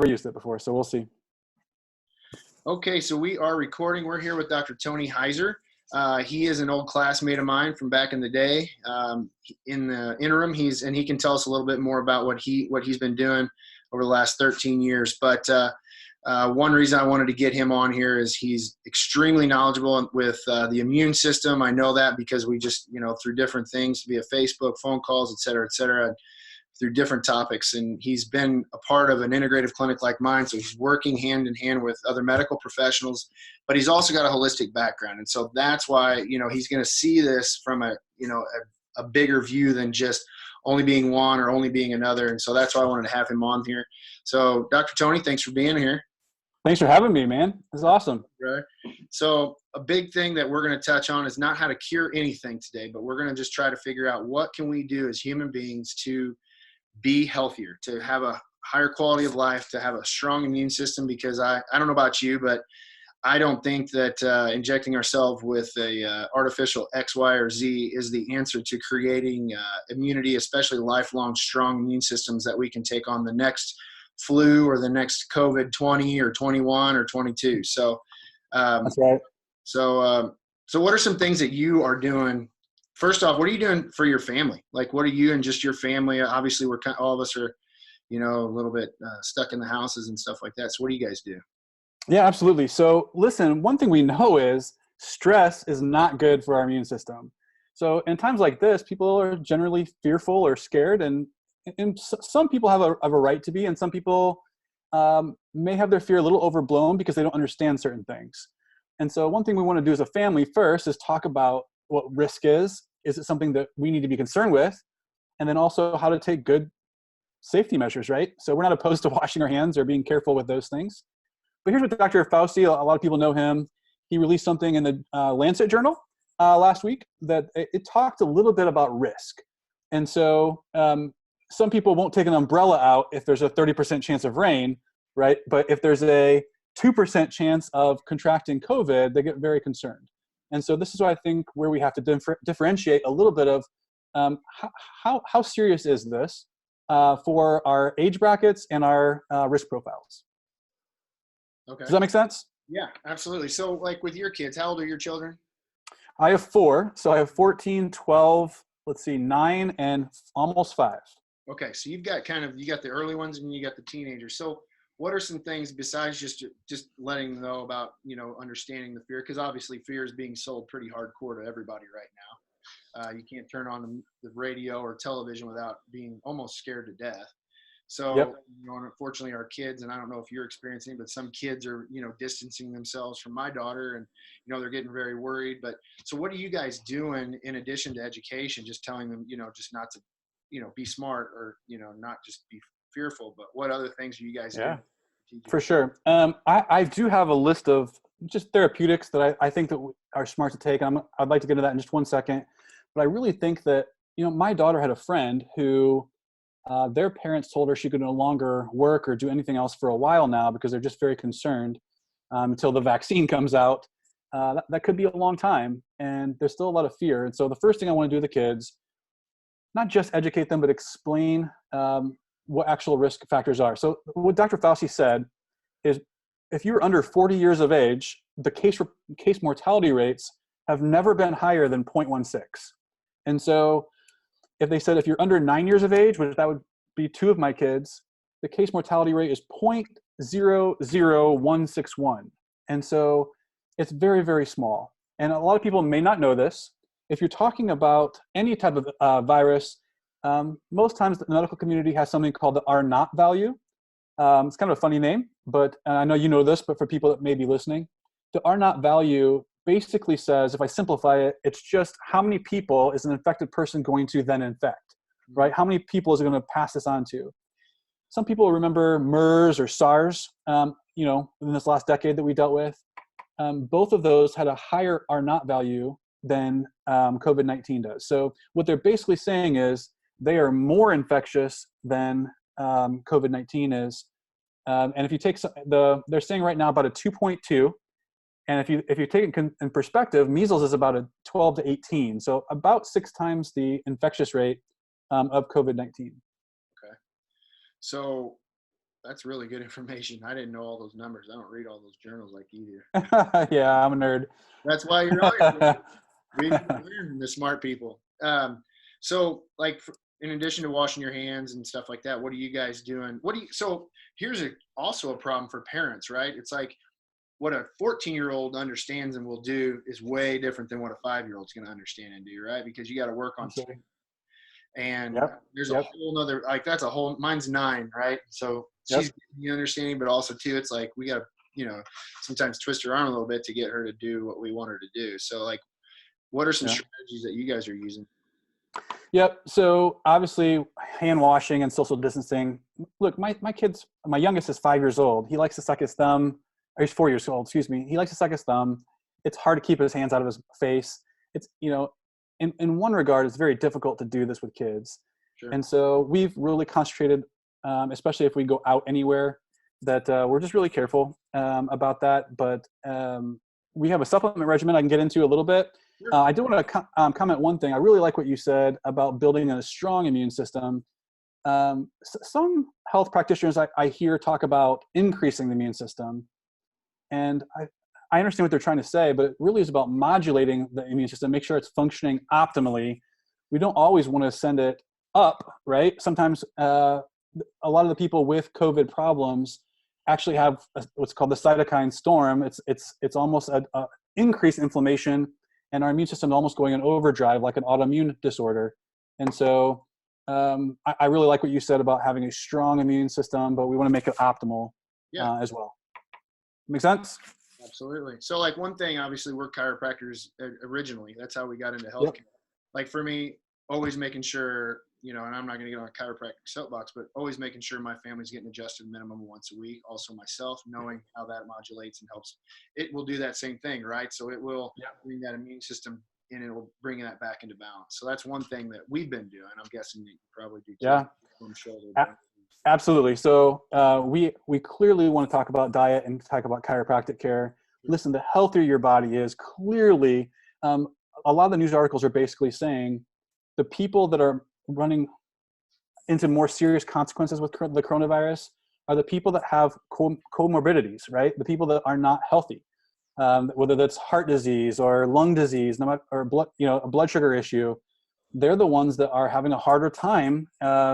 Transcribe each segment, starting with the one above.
used it before, so we'll see. Okay, so we are recording. We're here with Dr. Tony Heiser. He is an old classmate of mine from back in the day. In the interim, he can tell us a little bit more about what he's been doing over the last 13 years. But one reason I wanted to get him on here is he's extremely knowledgeable with the immune system. I know that because we just, through different things via Facebook, phone calls, et cetera, through different topics. And he's been a part of an integrative clinic like mine. So he's working hand in hand with other medical professionals, but he's also got a holistic background. And so that's why, he's going to see this from a bigger view than just only being one or only being another. And so that's why I wanted to have him on here. So Dr. Tony, thanks for being here. Thanks for having me, man. This is awesome. Right. So a big thing that we're going to touch on is not how to cure anything today, but we're going to just try to figure out what can we do as human beings to be healthier, to have a higher quality of life, to have a strong immune system, because I don't know about you, but I don't think that injecting ourselves with a artificial X, Y, or Z is the answer to creating immunity, especially lifelong strong immune systems that we can take on the next flu or the next COVID 20 or 21 or 22. So that's right. So what are some things that you are doing? First off, what are you doing for your family? Like, what are you and just your family? Obviously, all of us are, a little bit stuck in the houses and stuff like that. So what do you guys do? Yeah, absolutely. So listen, one thing we know is stress is not good for our immune system. So in times like this, people are generally fearful or scared, and some people have a right to be, and some people may have their fear a little overblown because they don't understand certain things. And so one thing we want to do as a family first is talk about what risk is. Is it something that we need to be concerned with? And then also how to take good safety measures, right? So we're not opposed to washing our hands or being careful with those things. But here's what Dr. Fauci, a lot of people know him. He released something in the Lancet journal last week that it talked a little bit about risk. And so some people won't take an umbrella out if there's a 30% chance of rain, right? But if there's a 2% chance of contracting COVID, they get very concerned. And so this is why I think where we have to differentiate a little bit of how serious is this for our age brackets and our risk profiles. Okay. Does that make sense? Yeah, absolutely. So like with your kids, how old are your children? I have 4. So I have 14, 12, 9, and almost 5. Okay. So you got the early ones and you got the teenagers. So what are some things besides just letting them know about, understanding the fear? Because obviously fear is being sold pretty hardcore to everybody right now. You can't turn on the radio or television without being almost scared to death. So, yep. Unfortunately our kids, and I don't know if you're experiencing, but some kids are, distancing themselves from my daughter and, they're getting very worried. But so what are you guys doing in addition to education? Just telling them, just not to, be smart or, not just be fearful, but what other things are you guys doing? For sure. I do have a list of just therapeutics that I think that are smart to take. I'd like to get into that in just one second. But I really think that, my daughter had a friend who their parents told her she could no longer work or do anything else for a while now because they're just very concerned until the vaccine comes out. That could be a long time, and there's still a lot of fear. And so the first thing I want to do with the kids, not just educate them, but explain what actual risk factors are. So what Dr. Fauci said is if you're under 40 years of age, the case mortality rates have never been higher than 0.16. And so if they said if you're under 9 years of age, which that would be 2 of my kids, the case mortality rate is 0.00161. And so it's very, very small. And a lot of people may not know this. If you're talking about any type of virus, most times the medical community has something called the R naught value. It's kind of a funny name, but I know you know this, but for people that may be listening, the R naught value basically says, if I simplify it, it's just how many people is an infected person going to then infect, right? How many people is it going to pass this on to? Some people remember MERS or SARS, in this last decade that we dealt with. Both of those had a higher R naught value than COVID-19 does. So what they're basically saying is they are more infectious than COVID-19 is. And if you take they're saying right now about a 2.2. And if you take it in perspective, measles is about a 12 to 18. So about 6 times the infectious rate of COVID-19. Okay. So That's really good information. I didn't know all those numbers. I don't read all those journals like you do. Yeah, I'm a nerd. That's why you're on here. We learn from the smart people. So like in addition to washing your hands and stuff like that, what are you guys doing? So here's also a problem for parents, right? It's like what a 14-year-old understands and will do is way different than what a 5-year-old's going to understand and do, right? Because you got to work on Absolutely. and Yep. there's a Yep. whole nother, like that's a whole, mine's 9, right? So she's Yep. the understanding, but also too, it's like we got to, sometimes twist her arm a little bit to get her to do what we want her to do. So like, what are some Yeah. strategies that you guys are using? Yep. So obviously, hand washing and social distancing. Look, my youngest is 5 years old. He likes to suck his thumb. Or he's 4 years old. Excuse me. He likes to suck his thumb. It's hard to keep his hands out of his face. It's in one regard, it's very difficult to do this with kids. Sure. And so we've really concentrated, especially if we go out anywhere, that we're just really careful about that. But we have a supplement regimen I can get into a little bit. Sure. I do want to comment one thing. I really like what you said about building a strong immune system. Some health practitioners I hear talk about increasing the immune system. And I understand what they're trying to say, but it really is about modulating the immune system, make sure it's functioning optimally. We don't always want to send it up, right? Sometimes a lot of the people with COVID problems actually have what's called the cytokine storm. It's almost a increased inflammation, and our immune system is almost going in overdrive, like an autoimmune disorder. And so I really like what you said about having a strong immune system, but we want to make it optimal as well. Make sense? Absolutely. So like one thing, obviously we're chiropractors originally. That's how we got into healthcare. Yep. Like for me, always making sure, and I'm not going to get on a chiropractic soapbox, but always making sure my family's getting adjusted minimum once a week. Also myself, knowing how that modulates and helps. It will do that same thing, right? So it will bring that immune system and it will bring that back into balance. So that's one thing that we've been doing. I'm guessing you probably do too. Yeah. Shoulder, absolutely. So we clearly want to talk about diet and talk about chiropractic care. Listen, the healthier your body is, clearly, a lot of the news articles are basically saying the people that are running into more serious consequences with the coronavirus are the people that have comorbidities, right? The people that are not healthy, whether that's heart disease or lung disease, or blood, a blood sugar issue. They're the ones that are having a harder time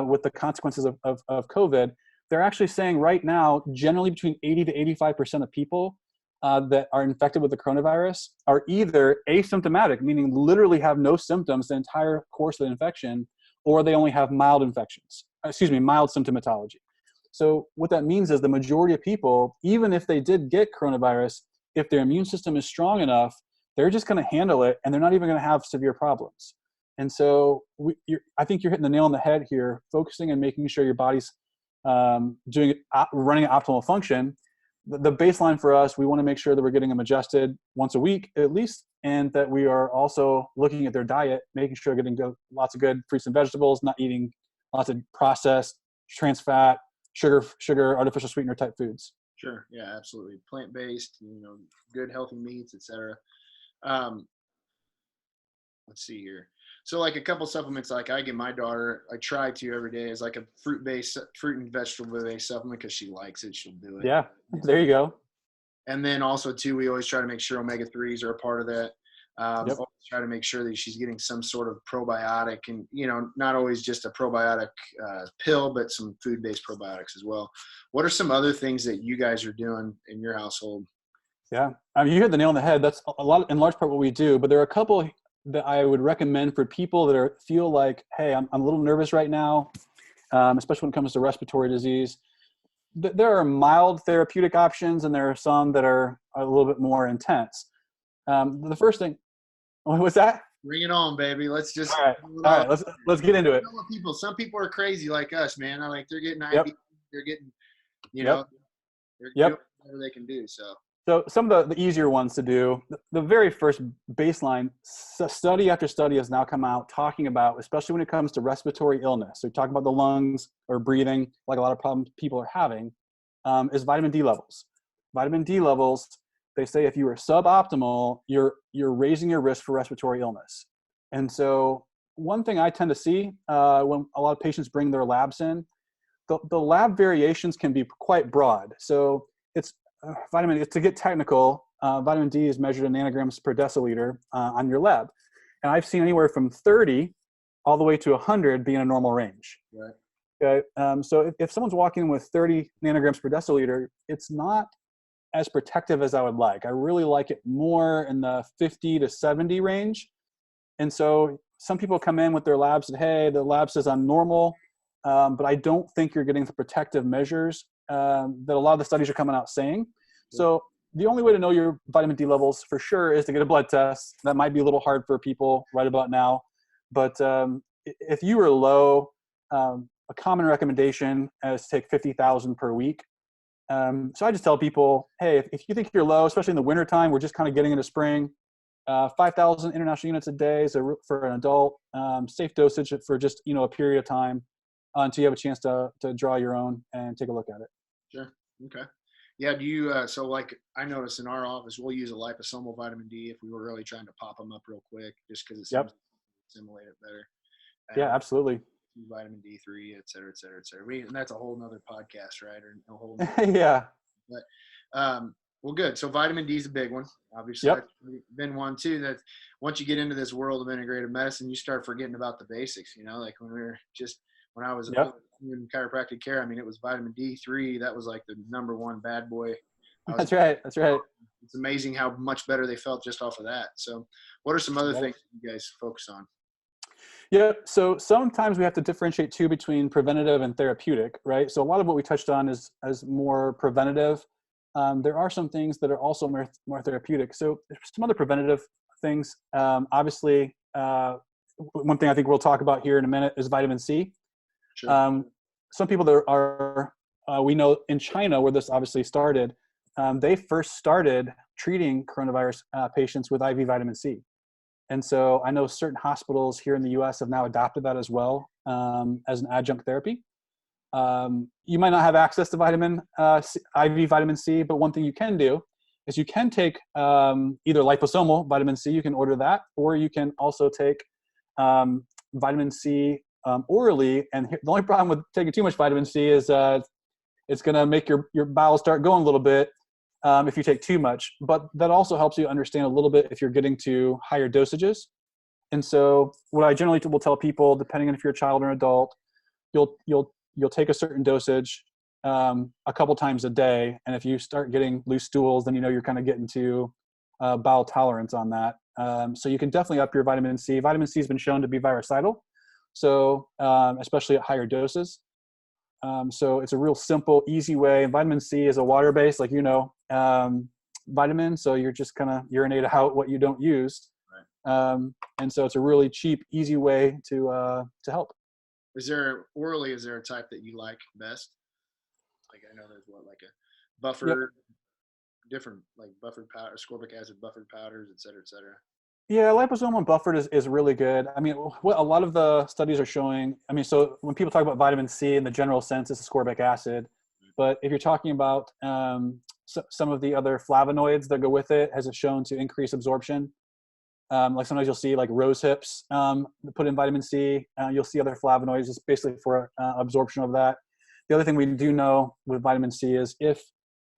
with the consequences of COVID. They're actually saying right now, generally between 80 to 85% of people that are infected with the coronavirus are either asymptomatic, meaning literally have no symptoms the entire course of the infection, or they only have mild symptomatology. So what that means is the majority of people, even if they did get coronavirus, if their immune system is strong enough, they're just going to handle it and they're not even going to have severe problems. And so I think you're hitting the nail on the head here, focusing and making sure your body's running at optimal function. The baseline for us, we want to make sure that we're getting them adjusted once a week at least, and that we are also looking at their diet, making sure they're getting lots of good fruits and vegetables, not eating lots of processed, trans fat, sugar, artificial sweetener type foods. Sure. Yeah, absolutely. Plant-based, good healthy meats, etc. Let's see here. So like a couple supplements, like I give my daughter, I try to every day, is like a fruit and vegetable-based supplement because she likes it. She'll do it. Yeah, there you go. And then also too, we always try to make sure omega-3s are a part of that. Always try to make sure that she's getting some sort of probiotic, and not always just a probiotic pill, but some food-based probiotics as well. What are some other things that you guys are doing in your household? Yeah, I mean, you hit the nail on the head. That's a lot, in large part, what we do. But there are a couple that I would recommend for people that feel like, hey, I'm a little nervous right now, especially when it comes to respiratory disease. There are mild therapeutic options, and there are some that are a little bit more intense. The first thing, what's that? Bring it on, baby. Let's just all right. Let's get into it. Some people are crazy like us, man. They're getting IV, they're getting, they're doing whatever they can do. So some of the easier ones to do, the very first baseline, study after study has now come out talking about, especially when it comes to respiratory illness. So we talk about the lungs or breathing, like a lot of problems people are having, is vitamin D levels. Vitamin D levels, they say if you are suboptimal, you're raising your risk for respiratory illness. And so one thing I tend to see when a lot of patients bring their labs in, the lab variations can be quite broad. So it's to get technical, vitamin D is measured in nanograms per deciliter on your lab. And I've seen anywhere from 30 all the way to 100 being a normal range. Right. Okay. So if someone's walking with 30 nanograms per deciliter, it's not as protective as I would like. I really like it more in the 50 to 70 range. And so some people come in with their labs and, hey, the lab says I'm normal, but I don't think you're getting the protective measures that a lot of the studies are coming out saying. So the only way to know your vitamin D levels for sure is to get a blood test. That might be a little hard for people right about now. But if you are low, a common recommendation is to take 50,000 per week. So I just tell people, hey, if you think you're low, especially in the wintertime, we're just kind of getting into spring, 5,000 international units a day is for an adult, safe dosage for just, a period of time until you have a chance to draw your own and take a look at it. Sure. Okay. Yeah. Do you, so like I noticed in our office, we'll use a liposomal vitamin D if we were really trying to pop them up real quick, just because it seems to assimilate it better. Yeah, absolutely. Vitamin D3, et cetera, et cetera, et cetera. And that's a whole nother podcast, right? Or a whole yeah. But well, good. So vitamin D is a big one. Obviously, that's been one too. That once you get into this world of integrative medicine, you start forgetting about the basics. Like when I was in chiropractic care, I mean, it was vitamin D3. That was like the number one bad boy. That's right. It's amazing how much better they felt just off of that. So what are some other things you guys focus on? Yeah, so sometimes we have to differentiate too between preventative and therapeutic, right? So a lot of what we touched on is more preventative. There are some things that are also more therapeutic. So there's some other preventative things. Obviously, one thing I think we'll talk about here in a minute is vitamin C. Sure. Some people that are, we know in China where this obviously started, they first started treating coronavirus patients with IV vitamin C. And so I know certain hospitals here in the US have now adopted that as well as an adjunct therapy. You might not have access to IV vitamin C, but one thing you can do is you can take either liposomal vitamin C, you can order that, or you can also take vitamin C orally. And the only problem with taking too much vitamin C is it's going to make your bowels start going a little bit. If you take too much, but that also helps you understand a little bit if you're getting to higher dosages. And so what I generally will tell people, depending on if you're a child or an adult, you'll take a certain dosage a couple times a day. And if you start getting loose stools, then you're kind of getting to bowel tolerance on that. So you can definitely up your vitamin C. Vitamin C has been shown to be virucidal, so especially at higher doses. So it's a real simple, easy way. And vitamin C is a water-based, vitamin. So you're just kind of urinate out what you don't use. Right. And so it's a really cheap, easy way to help. Is there a type that you like best? Like I know there's a buffer, different like buffered powder, ascorbic acid buffered powders, et cetera, et cetera. Yeah, liposomal and buffered is really good. I mean, what a lot of the studies are showing, so when people talk about vitamin C in the general sense, it's ascorbic acid. But if you're talking about some of the other flavonoids that go with it, has it shown to increase absorption? Like sometimes you'll see like rose hips put in vitamin C. You'll see other flavonoids. It's basically for absorption of that. The other thing we do know with vitamin C is if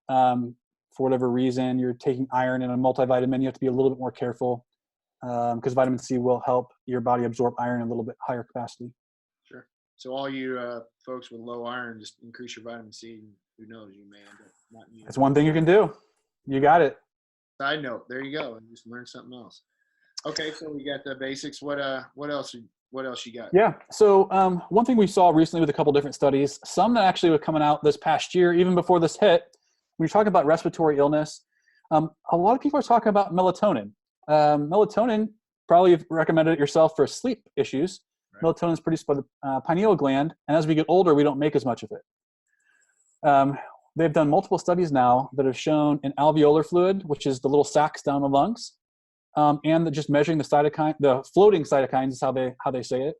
for whatever reason you're taking iron in a multivitamin, you have to be a little bit more careful. Because vitamin C will help your body absorb iron in a little bit higher capacity. Sure. So all you folks with low iron, just increase your vitamin C. And who knows, you may end up not needing. That's one thing you can do. You got it. Side note, there you go, and just learn something else. Okay, so we got the basics. What else you got? Yeah. So one thing we saw recently with a couple different studies, some that actually were coming out this past year, even before this hit, when you're talking about respiratory illness, a lot of people are talking about melatonin. Melatonin, probably you've recommended it yourself for sleep issues. Right. Melatonin is produced by the pineal gland, and as we get older, we don't make as much of it. They've done multiple studies now that have shown in alveolar fluid, which is the little sacs down the lungs, and just measuring the floating cytokines is how they say it.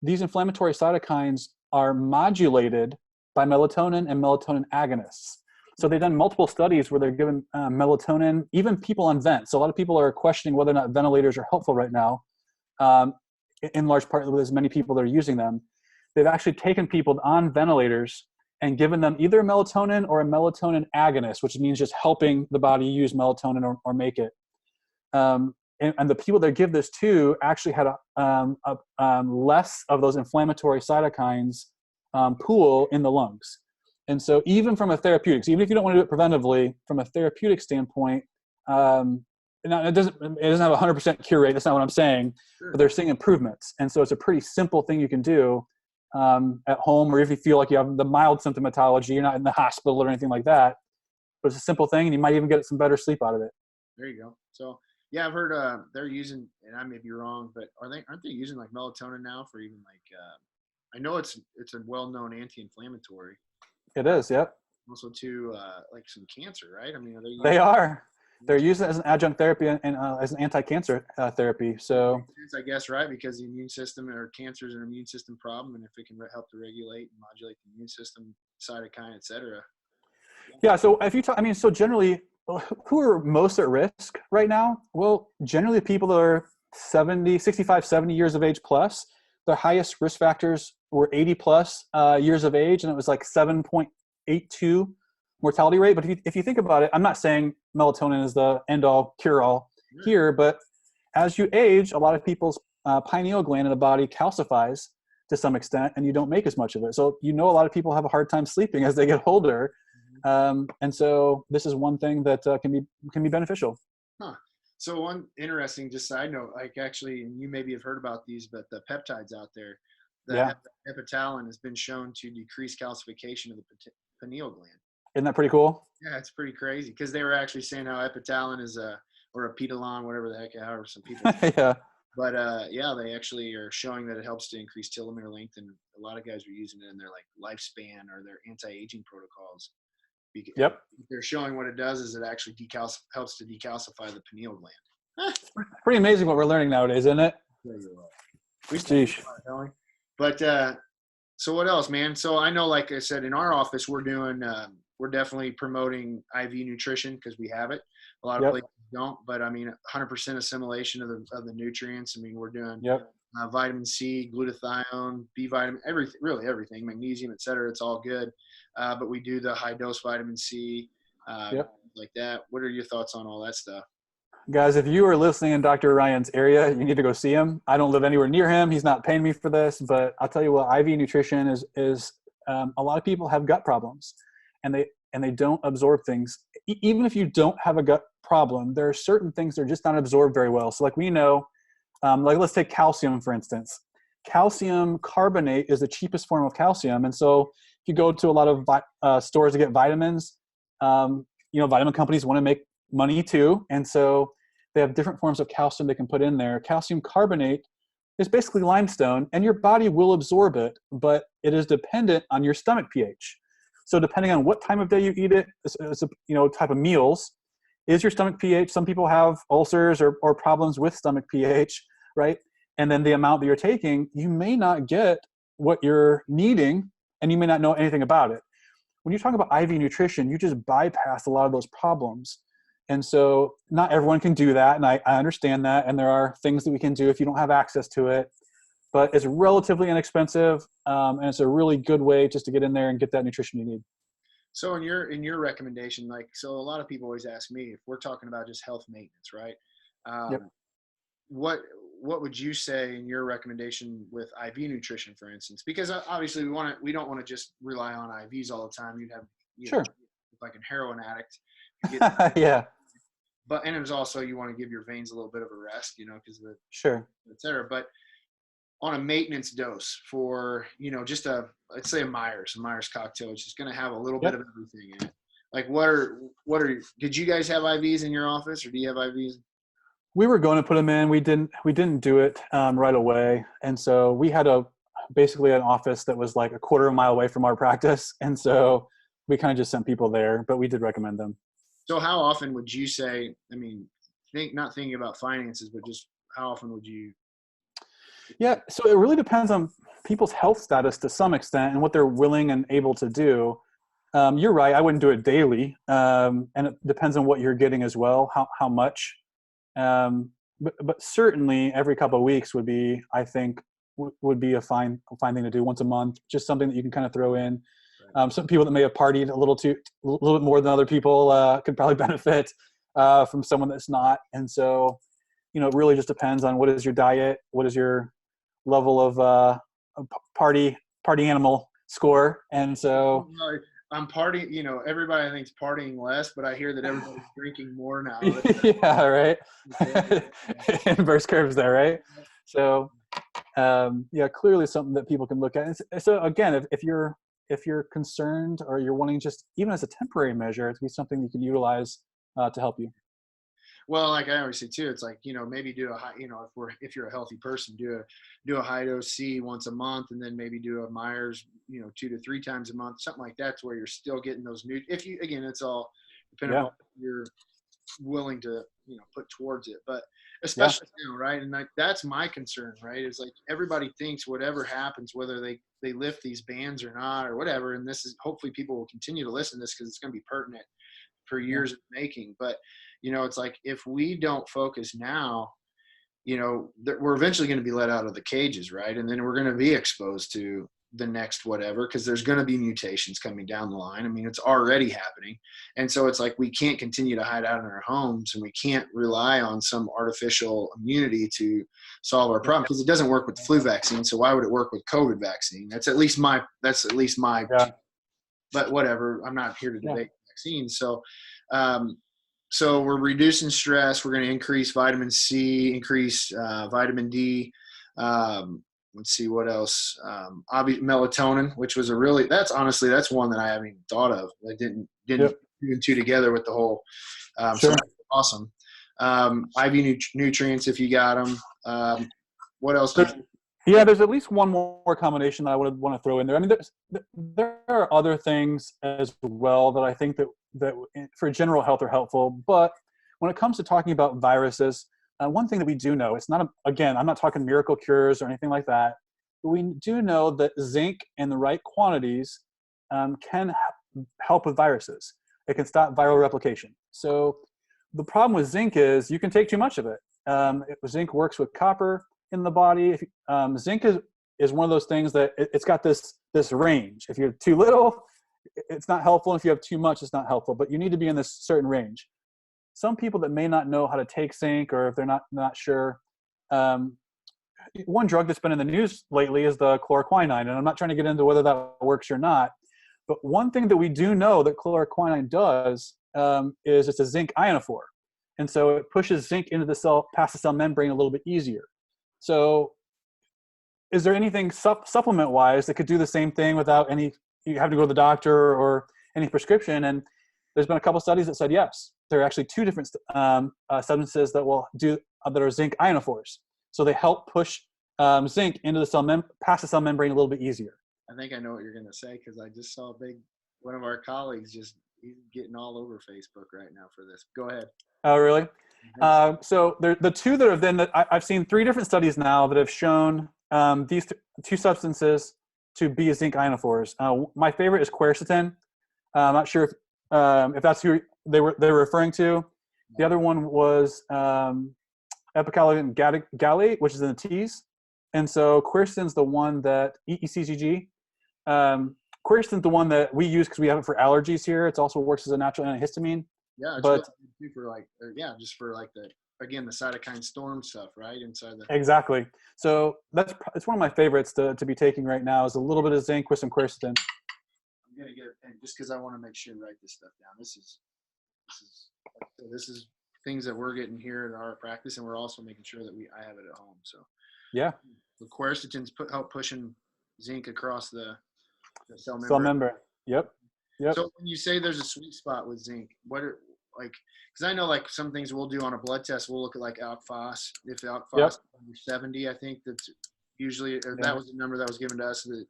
These inflammatory cytokines are modulated by melatonin and melatonin agonists. So they've done multiple studies where they're given melatonin, even people on vents. So a lot of people are questioning whether or not ventilators are helpful right now, in large part with as many people that are using them. they've actually taken people on ventilators and given them either melatonin or a melatonin agonist, which means just helping the body use melatonin or make it. And the people that give this to actually had less of those inflammatory cytokines pool in the lungs. And so even from a therapeutics, even if you don't want to do it preventively, from a therapeutic standpoint, now it doesn't have a 100% cure rate. That's not what I'm saying, but they're seeing improvements. And so it's a pretty simple thing you can do at home, or if you feel like you have the mild symptomatology, you're not in the hospital or anything like that, but it's a simple thing and you might even get some better sleep out of it. There you go. So yeah, I've heard they're using, and I may be wrong, but aren't they using like melatonin now for even like, I know it's a well-known anti-inflammatory. It is. Yep. Also to like some cancer, right? I mean, are they using They are. They're using it as an adjunct therapy and as an anti-cancer therapy. So I guess, right? Because the immune system, or cancer is an immune system problem. And if it can help to regulate and modulate the immune system, cytokine, et cetera. Yeah. So if you talk, I mean, so generally, who are most at risk right now? Well, generally people that are 65, 70 years of age plus. The highest risk factors were 80 plus years of age, and it was like 7.82 mortality rate. But if you think about it, I'm not saying melatonin is the end-all, cure-all here, but as you age, a lot of people's pineal gland in the body calcifies to some extent, and you don't make as much of it. So a lot of people have a hard time sleeping as they get older, and so this is one thing that can be beneficial. Huh. So one interesting, just side note, like actually, and you maybe have heard about these, but the peptides out there, the epitalin has been shown to decrease calcification of the pineal gland. Isn't that pretty cool? Yeah, it's pretty crazy, because they were actually saying how epitalin is or a pedalon, whatever the heck, however some people. Yeah. But they actually are showing that it helps to increase telomere length, and a lot of guys are using it in their like lifespan or their anti-aging protocols. Yep. They're showing what it does is it actually helps to decalcify the pineal gland. Pretty amazing what we're learning nowadays, isn't it? But so what else, man? So I know, like I said, in our office, we're definitely promoting IV nutrition because we have it. A lot of places don't, but I mean, 100% assimilation of the nutrients. I mean, we're doing vitamin C, glutathione, B vitamin, everything, magnesium, et cetera. It's all good. But we do the high dose vitamin C, like that. What are your thoughts on all that stuff? Guys, if you are listening in Dr. Ryan's area, you need to go see him. I don't live anywhere near him. He's not paying me for this, but I'll tell you what, IV nutrition is a lot of people have gut problems, and they don't absorb things. Even if you don't have a gut problem, there are certain things that are just not absorbed very well. So like we know, like let's take calcium, for instance. Calcium carbonate is the cheapest form of calcium. And so if you go to a lot of stores to get vitamins, vitamin companies want to make money too. And so they have different forms of calcium they can put in there. Calcium carbonate is basically limestone, and your body will absorb it, but it is dependent on your stomach pH. So depending on what time of day you eat it, it's type of meals, is your stomach pH. Some people have ulcers or problems with stomach pH, right? And then the amount that you're taking, you may not get what you're needing, and you may not know anything about it. When you talk about IV nutrition, you just bypass a lot of those problems. And so not everyone can do that, and I understand that, and there are things that we can do if you don't have access to it, but it's relatively inexpensive, and it's a really good way just to get in there and get that nutrition you need. So in your recommendation, so a lot of people always ask me if we're talking about just health maintenance, right? What would you say in your recommendation with IV nutrition, for instance? Because obviously we don't want to just rely on IVs all the time. You'd have like a heroin addict. Yeah. But and it's also you want to give your veins a little bit of a rest, because of the et cetera. But on a maintenance dose for just let's say a Myers cocktail, which is going to have a little bit of everything in it. Like did you guys have IVs in your office, or do you have IVs? We were going to put them in. We didn't do it right away, and so we had basically an office that was like a quarter of a mile away from our practice, and so we kind of just sent people there. But we did recommend them. So how often would you say? I mean, not thinking about finances, but just how often would you? Yeah, so it really depends on people's health status to some extent and what they're willing and able to do. You're right. I wouldn't do it daily, and it depends on what you're getting as well, how much. But certainly every couple of weeks would be, I think, would be a fine thing to do once a month. Just something that you can kind of throw in. Some people that may have partied a little bit more than other people could probably benefit from someone that's not. And so, it really just depends on what is your diet, what is your level of party animal score. And so I'm partying, everybody thinks partying less, but I hear that everybody's drinking more now. Yeah, right. Inverse curves there, right? So, clearly something that people can look at. And so again, if you're concerned or you're wanting just even as a temporary measure, to be something you can utilize to help you. Well, like I always say too, it's like, maybe do a high, if you're a healthy person, do a high dose C once a month, and then maybe do a Myers, 2 to 3 times a month, something like that, to where you're still getting those new, again, it's all depending on what you're willing to, put towards it, but especially now, right. And that's my concern, right. Is like, everybody thinks whatever happens, whether they lift these bans or not, or whatever. And this is, hopefully people will continue to listen to this, because it's going to be pertinent for years in making. But, it's like, if we don't focus now, we're eventually going to be let out of the cages, right? And then we're going to be exposed to the next whatever, because there's going to be mutations coming down the line. I mean, it's already happening. And so it's like, we can't continue to hide out in our homes, and we can't rely on some artificial immunity to solve our problem, because it doesn't work with the flu vaccine. So why would it work with COVID vaccine? That's at least my but whatever, I'm not here to debate vaccines. So we're reducing stress. We're going to increase vitamin C, increase vitamin D. Let's see what else. Melatonin, which was that's one that I haven't even thought of. I didn't even two together with the whole. So that's awesome. IV nutrients, if you got them. What else? There's at least one more combination that I would want to throw in there. I mean, there are other things as well that I think that for general health are helpful. But when it comes to talking about viruses, one thing that we do know, it's not, again, I'm not talking miracle cures or anything like that, but we do know that zinc in the right quantities can help with viruses. It can stop viral replication. So the problem with zinc is you can take too much of it. Zinc works with copper in the body. Zinc is one of those things that it's got this range. If you have too little, it's not helpful. If you have too much, it's not helpful, but you need to be in this certain range. Some people that may not know how to take zinc, or if they're not sure, one drug that's been in the news lately is the chloroquine, and I'm not trying to get into whether that works or not, but one thing that we do know that chloroquine does is it's a zinc ionophore, and so it pushes zinc into the cell, past the cell membrane a little bit easier. So is there anything supplement-wise that could do the same thing without you have to go to the doctor or any prescription? And there's been a couple studies that said yes. There are actually 2 different substances that are zinc ionophores. So they help push zinc into the past the cell membrane a little bit easier. I think I know what you're going to say, because I just saw one of our colleagues he's getting all over Facebook right now for this. Go ahead. Oh, really? So the 2 that have been, I've seen 3 different studies now that have shown these 2 substances to be zinc ionophores. My favorite is quercetin. I'm not sure if that's who they were referring to. The other one was epicallin gallate, which is in the teas. And so quercetin's the one that ECGG. Quercetin's the one that we use because we have it for allergies here. It also works as a natural antihistamine. Yeah, it's really good for just for the cytokine storm stuff, right? Inside the exactly. So it's one of my favorites to be taking right now, is a little bit of zinc with some quercetin. I'm gonna get, and just because I want to make sure to write this stuff down. This is things that we're getting here in our practice, and we're also making sure that I have it at home. So the quercetin's help pushing zinc across the cell membrane. Cell membrane. Yep. So when you say there's a sweet spot with zinc, because I know some things we'll do on a blood test, we'll look at alk phos. If alk phos is under 70, I think that's usually, that was the number that was given to us, that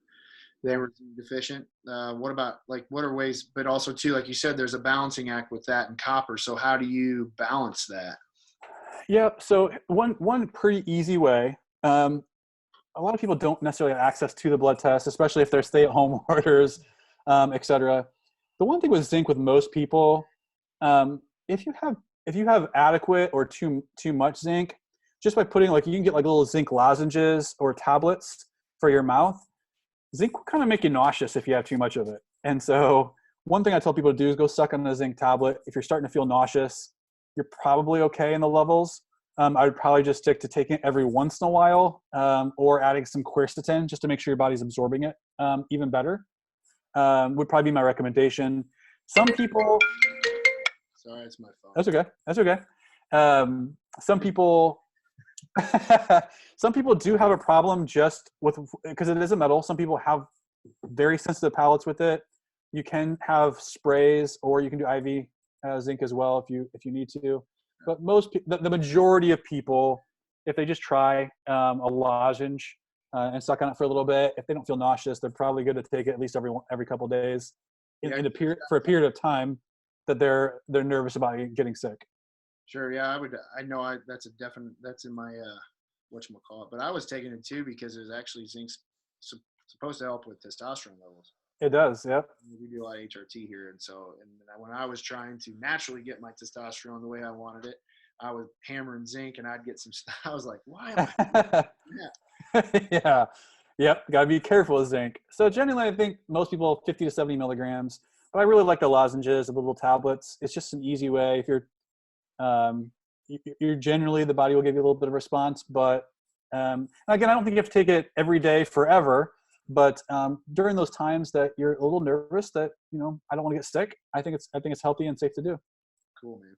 they were deficient. What about what are ways, but also too, like you said, there's a balancing act with that and copper. So how do you balance that? Yeah. So one pretty easy way, a lot of people don't necessarily have access to the blood test, especially if they're stay-at-home orders, et cetera. The one thing with zinc with most people, if you have adequate or too much zinc, just by putting like, you can get like little zinc lozenges or tablets for your mouth. Zinc will kind of make you nauseous if you have too much of it. And so one thing I tell people to do is go suck on a zinc tablet. If you're starting to feel nauseous, you're probably okay in the levels. I would probably just stick to taking it every once in a while, or adding some quercetin just to make sure your body's absorbing it even better. Would probably be my recommendation. Some people. Sorry, it's my phone. That's okay. That's okay. Some people. Some people do have a problem just with, because it is a metal. Some people have very sensitive palates with it. You can have sprays, or you can do IV zinc as well if you need to. But the majority of people, if they just try a lozenge and suck on it for a little bit, if they don't feel nauseous, they're probably good to take it at least every couple of days for a period of time that they're nervous about getting sick. Sure. Yeah, that's a definite, that's in my, whatchamacallit, but I was taking it too because there's actually zinc's supposed to help with testosterone levels. It does. Yep. We do a lot of HRT here. And so, when I was trying to naturally get my testosterone the way I wanted it, I was hammering zinc and I'd get some stuff. I was like, why am I doing that? Yeah. Yep. Got to be careful with zinc. So generally, I think most people 50 to 70 milligrams, but I really like the lozenges, the little tablets. It's just an easy way. If you're generally, the body will give you a little bit of response, but again, I don't think you have to take it every day forever, but during those times that you're a little nervous that, I don't want to get sick, I think it's healthy and safe to do. Cool, man.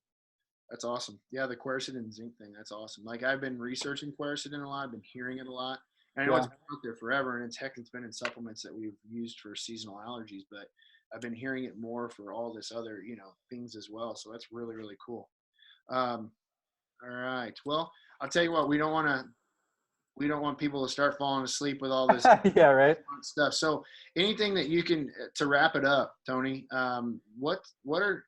That's awesome. Yeah, the quercetin and zinc thing, that's awesome. Like, I've been researching quercetin a lot. I've been hearing it a lot. And I know it's been out there forever, and it's been in supplements that we've used for seasonal allergies, but I've been hearing it more for all this other, things as well. So that's really, really cool. All right. Well, I'll tell you what, we don't want people to start falling asleep with all this yeah, right. stuff. So anything that you can, to wrap it up, Tony, what are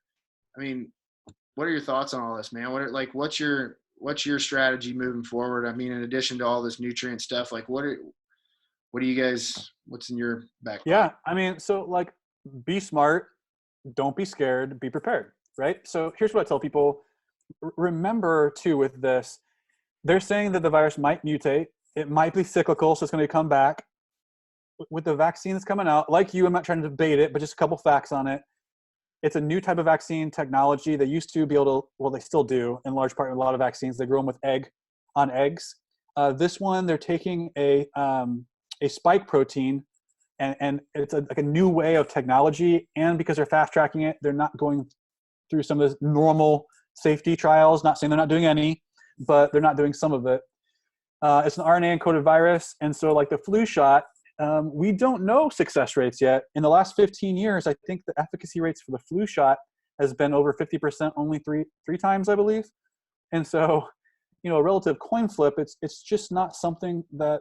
your thoughts on all this, man? What's your strategy moving forward? I mean, in addition to all this nutrient stuff, like what do you guys, what's in your back pocket? Yeah. I mean, so like, be smart, don't be scared, be prepared. Right. So here's what I tell people. Remember too, with this, they're saying that the virus might mutate. It might be cyclical. So it's going to come back with the vaccine that's coming out. Like you, I'm not trying to debate it, but just a couple facts on it. It's a new type of vaccine technology. They used to be able to, well, they still do in large part in a lot of vaccines. They grow them with eggs. This one, they're taking a spike protein, and it's like a new way of technology. And because they're fast tracking it, they're not going through some of the normal safety trials. Not saying they're not doing any, but they're not doing some of it. It's an RNA encoded virus. And so like the flu shot, we don't know success rates yet. In the last 15 years, I think the efficacy rates for the flu shot has been over 50% only three times, I believe. And so, a relative coin flip, it's just not something that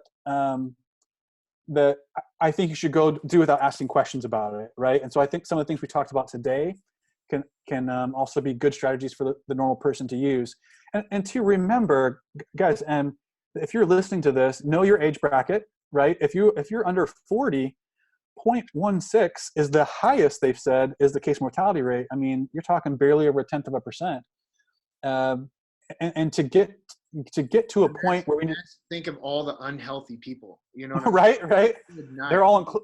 that I think you should go do without asking questions about it, right? And so I think some of the things we talked about today can also be good strategies for the normal person to use. And to remember, guys, and if you're listening to this, know your age bracket, right? If you're under 40, 0.16 is the highest they've said is the case mortality rate. I mean, you're talking barely over 1/10%. And to get to a point where we need think of all the unhealthy people, right.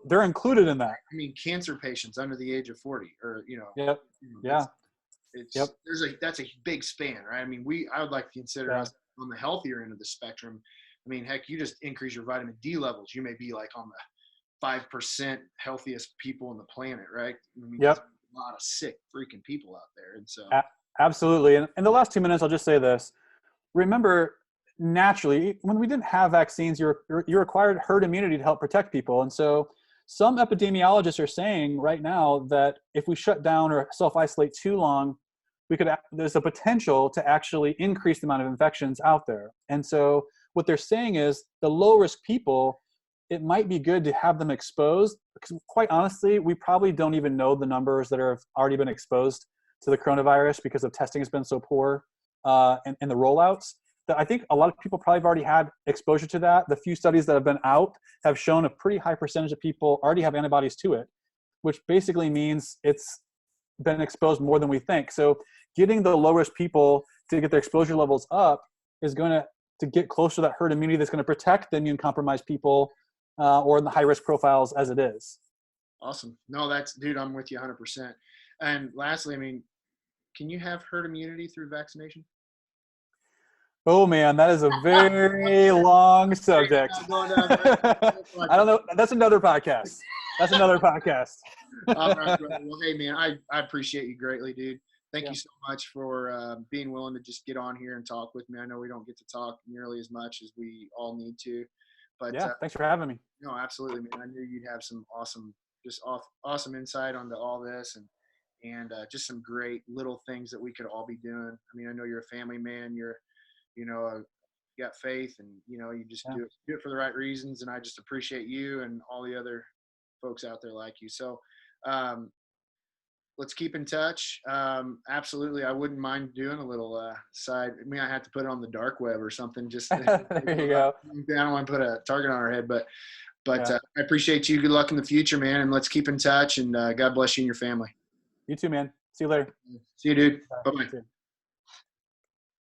They're included in that. I mean, cancer patients under the age of 40, or Yep. Yeah. That's a big span, right? I mean, I would like to consider us on the healthier end of the spectrum. I mean, heck, you just increase your vitamin D levels, you may be like on the 5% healthiest people on the planet, right? I mean, yep. There's a lot of sick freaking people out there, and so absolutely. And in the last 2 minutes, I'll just say this. Remember, naturally, when we didn't have vaccines, you required herd immunity to help protect people. And so some epidemiologists are saying right now that if we shut down or self-isolate too long, there's a potential to actually increase the amount of infections out there. And so what they're saying is the low-risk people, it might be good to have them exposed, because quite honestly, we probably don't even know the numbers that have already been exposed to the coronavirus because of testing has been so poor and the rollouts. That I think a lot of people probably have already had exposure to that. The few studies that have been out have shown a pretty high percentage of people already have antibodies to it, which basically means it's been exposed more than we think. So getting the low-risk people to get their exposure levels up is going to to get closer to that herd immunity that's going to protect the immune compromised people or in the high risk profiles as it is. Awesome. No, dude, I'm with you 100%. And lastly, I mean, can you have herd immunity through vaccination? Oh man, that is a very long subject. I don't know. That's another podcast. That's another podcast. All right, brother. Well, hey man, I appreciate you greatly, dude. Thank you so much for being willing to just get on here and talk with me. I know we don't get to talk nearly as much as we all need to, but yeah, thanks for having me. No, absolutely, man. I knew you'd have some awesome insight onto all this, and just some great little things that we could all be doing. I mean, I know you're a family man. You got faith, and you just do it for the right reasons. And I just appreciate you and all the other folks out there like you. So, let's keep in touch. Absolutely. I wouldn't mind doing a little side. I mean, I have to put it on the dark web or something. Just there you go. I don't want to put a target on our head, but I appreciate you. Good luck in the future, man. And let's keep in touch, and God bless you and your family. You too, man. See you later. See you, dude. Bye-bye.